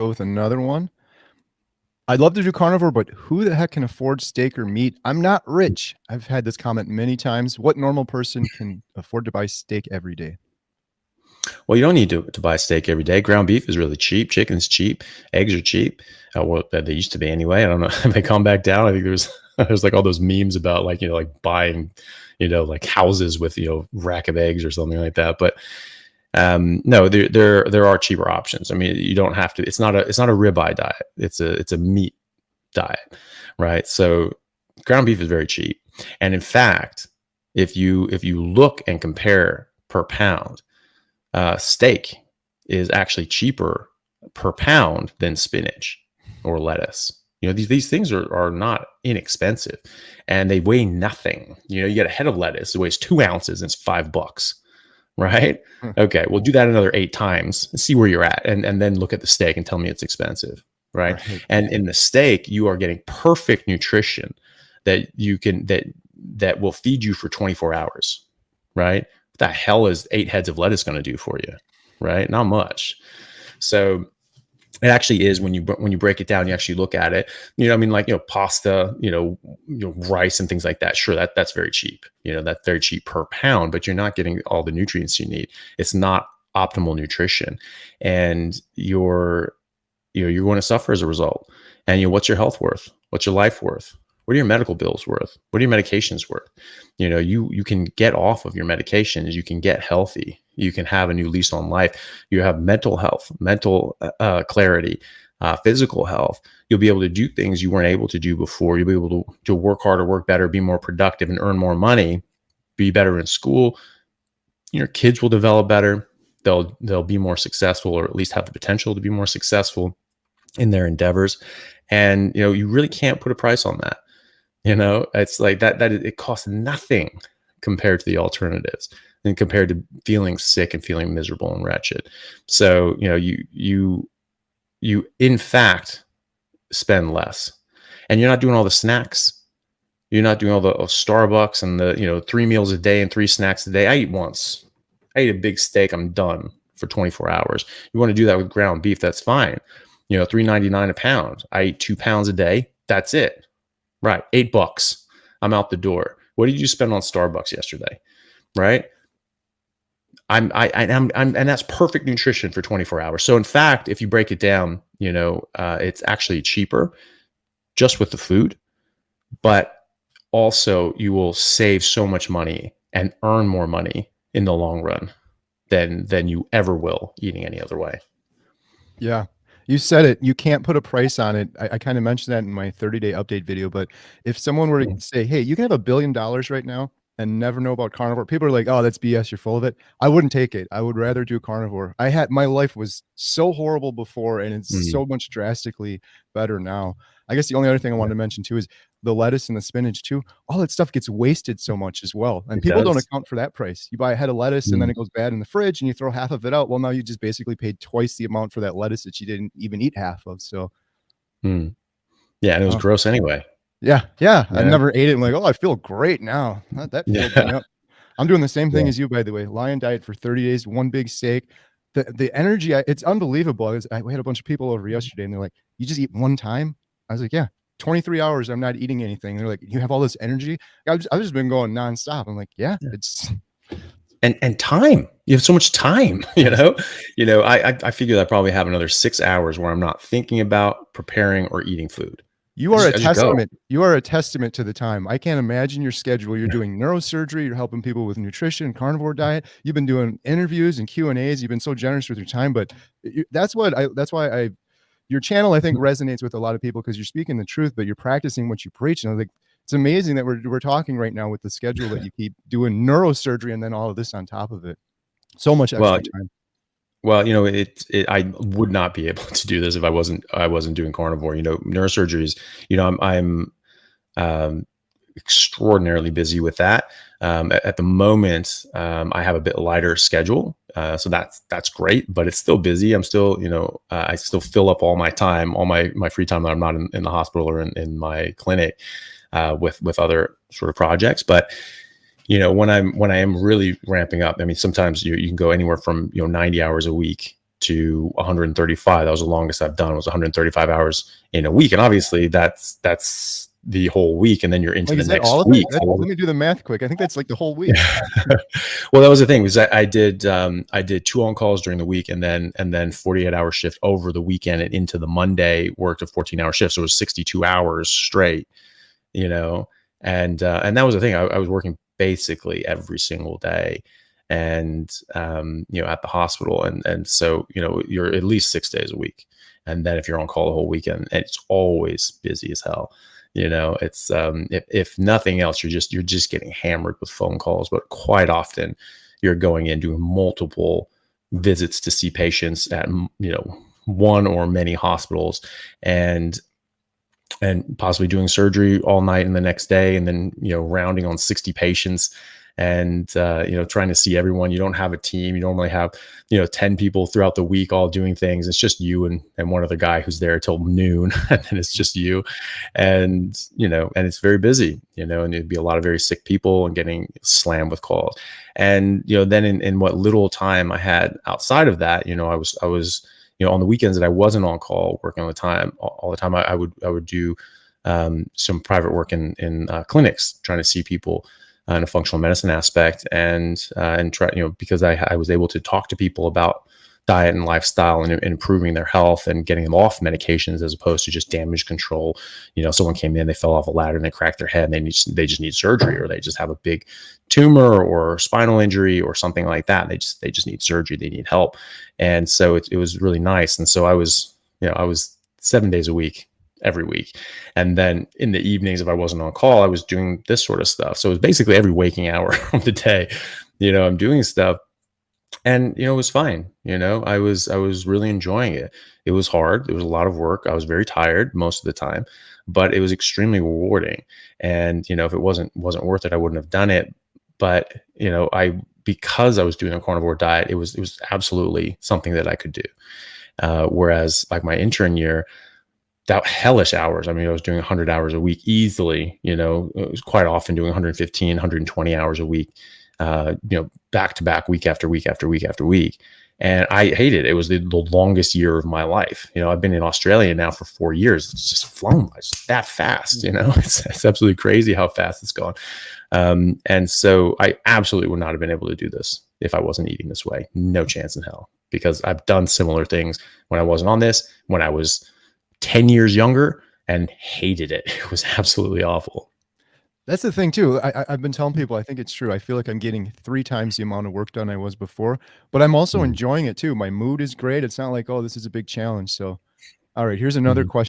go with another one. I'd love to do carnivore, but who the heck can afford steak or meat? I'm not rich. I've had this comment many times. What normal person can afford to buy steak every day? Well, you don't need to buy steak every day. Ground beef is really cheap. Chicken's cheap. Eggs are cheap. Well, they used to be anyway. I don't know if they come back down. I think there's like all those memes about like, like buying, like houses with, rack of eggs or something like that. But no, there are cheaper options. I mean, you don't have to. It's not a ribeye diet. It's a meat diet, right? So ground beef is very cheap, and in fact, if you look and compare per pound, steak is actually cheaper per pound than spinach or lettuce. These things are not inexpensive, and they weigh nothing. You get a head of lettuce, it weighs 2 ounces and it's $5. Right? Okay, we'll do that another 8 times and see where you're at, and then look at the steak and tell me it's expensive, right? And in the steak, you are getting perfect nutrition that you can that will feed you for 24 hours, right? What the hell is 8 heads of lettuce going to do for you, right? Not much. So it actually is, when you break it down, you actually look at it, pasta, rice and things like that. Sure, that's very cheap. That's very cheap per pound, but you're not getting all the nutrients you need. It's not optimal nutrition, and you're going to suffer as a result. And what's your health worth? What's your life worth? What are your medical bills worth? What are your medications worth? You can get off of your medications. You can get healthy. You can have a new lease on life. You have mental health, mental clarity, physical health. You'll be able to do things you weren't able to do before. You'll be able to work harder, work better, be more productive, and earn more money, be better in school. Your kids will develop better. They'll be more successful, or at least have the potential to be more successful in their endeavors. And, you really can't put a price on that. It's like that it costs nothing compared to the alternatives, and compared to feeling sick and feeling miserable and wretched. So, you in fact spend less, and you're not doing all the snacks. You're not doing all the Starbucks and the, 3 meals a day and 3 snacks a day. I eat once. I eat a big steak. I'm done for 24 hours. You want to do that with ground beef? That's fine. $3.99 a pound. I eat 2 pounds a day. That's it. Right. $8. I'm out the door. What did you spend on Starbucks yesterday? Right. I'm and that's perfect nutrition for 24 hours. So in fact, if you break it down, it's actually cheaper just with the food, but also you will save so much money and earn more money in the long run than you ever will eating any other way. Yeah. You said it. You can't put a price on it. I kind of mentioned that in my 30-day update video, but if someone were to say, hey, you can have $1 billion right now and never know about carnivore, people are like, oh, that's BS. You're full of it. I wouldn't take it. I would rather do carnivore. My life was so horrible before, and it's so much drastically better now. I guess the only other thing I wanted to mention too is the lettuce and the spinach too. All that stuff gets wasted so much as well. And people don't account for that price. You buy a head of lettuce and then it goes bad in the fridge and you throw half of it out. Well, now you just basically paid twice the amount for that lettuce that you didn't even eat half of. So yeah, and it was gross anyway. Yeah. I never ate it. I'm like, oh, I feel great now. That filled me up. I'm doing the same thing as you, by the way. Lion diet for 30 days, 1 big steak. The energy, it's unbelievable. We had a bunch of people over yesterday and they're like, you just eat 1 time? I was like, yeah, 23 hours. I'm not eating anything. They're like, you have all this energy. I've just been going nonstop. I'm like, yeah. It's and time. You have so much time, I figure that I probably have another 6 hours where I'm not thinking about preparing or eating food. You are a testament. You are a testament to the time. I can't imagine your schedule. You're doing neurosurgery. You're helping people with nutrition, carnivore diet. You've been doing interviews and Q&As. You've been so generous with your time, but that's why your channel, I think, resonates with a lot of people, because you're speaking the truth, but you're practicing what you preach. And I think it's amazing that we're talking right now with the schedule that you keep doing neurosurgery and then all of this on top of it. So much extra time. Well, I would not be able to do this if I wasn't doing carnivore. Neurosurgery is, I'm extraordinarily busy with that. At the moment, I have a bit lighter schedule. So that's great, but it's still busy. I'm still, I still fill up all my time, all my free time that I'm not in the hospital or in my clinic, with other sort of projects. But, when I am really ramping up, I mean, sometimes you can go anywhere from, 90 hours a week to 135. That was the longest I've done, was 135 hours in a week. And obviously that's the whole week. And then you're into Like, the is that next all of it? week. That let me do the math quick. I think that's like the whole week. Well, that was the thing, was I did 2 on calls during the week, and then 48-hour shift over the weekend and into the Monday, worked a 14-hour shift. So it was 62 hours straight, you know, and that was the thing. I was working basically every single day, and at the hospital, and so you're at least 6 days a week, and then if you're on call the whole weekend, it's always busy as hell. It's if nothing else, you're just getting hammered with phone calls, but quite often you're going in doing multiple visits to see patients at one or many hospitals, and possibly doing surgery all night and the next day, and then rounding on 60 patients, and trying to see everyone. You don't have a team. You normally have 10 people throughout the week all doing things. It's just you and one other guy who's there till noon, and then it's just you, and and it's very busy, and it'd be a lot of very sick people and getting slammed with calls. And then in what little time I had outside of that, I was on the weekends that I wasn't on call working all the time, I would do some private work in clinics, trying to see people in a functional medicine aspect, and try, because I was able to talk to people about diet and lifestyle, and improving their health and getting them off medications, as opposed to just damage control. Someone came in, they fell off a ladder and they cracked their head, and they just need surgery, or they just have a big tumor or spinal injury or something like that. They just need surgery. They need help. And so it was really nice. And so I was 7 days a week, every week. And then in the evenings, if I wasn't on call, I was doing this sort of stuff. So it was basically every waking hour of the day, I'm doing stuff. And it was fine. I was really enjoying it. It was hard. It was a lot of work. I was very tired most of the time, but it was extremely rewarding. And if it wasn't worth it, I wouldn't have done it. But because I was doing a carnivore diet, it was absolutely something that I could do. Whereas like my intern year, that hellish hours. I mean, I was doing 100 hours a week easily. It was quite often doing 115, 120 hours a week. Back to back, week after week after week after week. And I hated it. It was the longest year of my life. I've been in Australia now for 4 years. It's just flown by that fast. It's absolutely crazy how fast it's gone. And so I absolutely would not have been able to do this if I wasn't eating this way. No chance in hell, because I've done similar things when I wasn't on this, when I was 10 years younger, and hated it. It was absolutely awful. That's the thing too. I've been telling people, I think it's true. I feel like I'm getting 3 times the amount of work done I was before, but I'm also Mhm. enjoying it too. My mood is great. It's not like, "Oh, this is a big challenge." So, all right, here's another Mhm. question.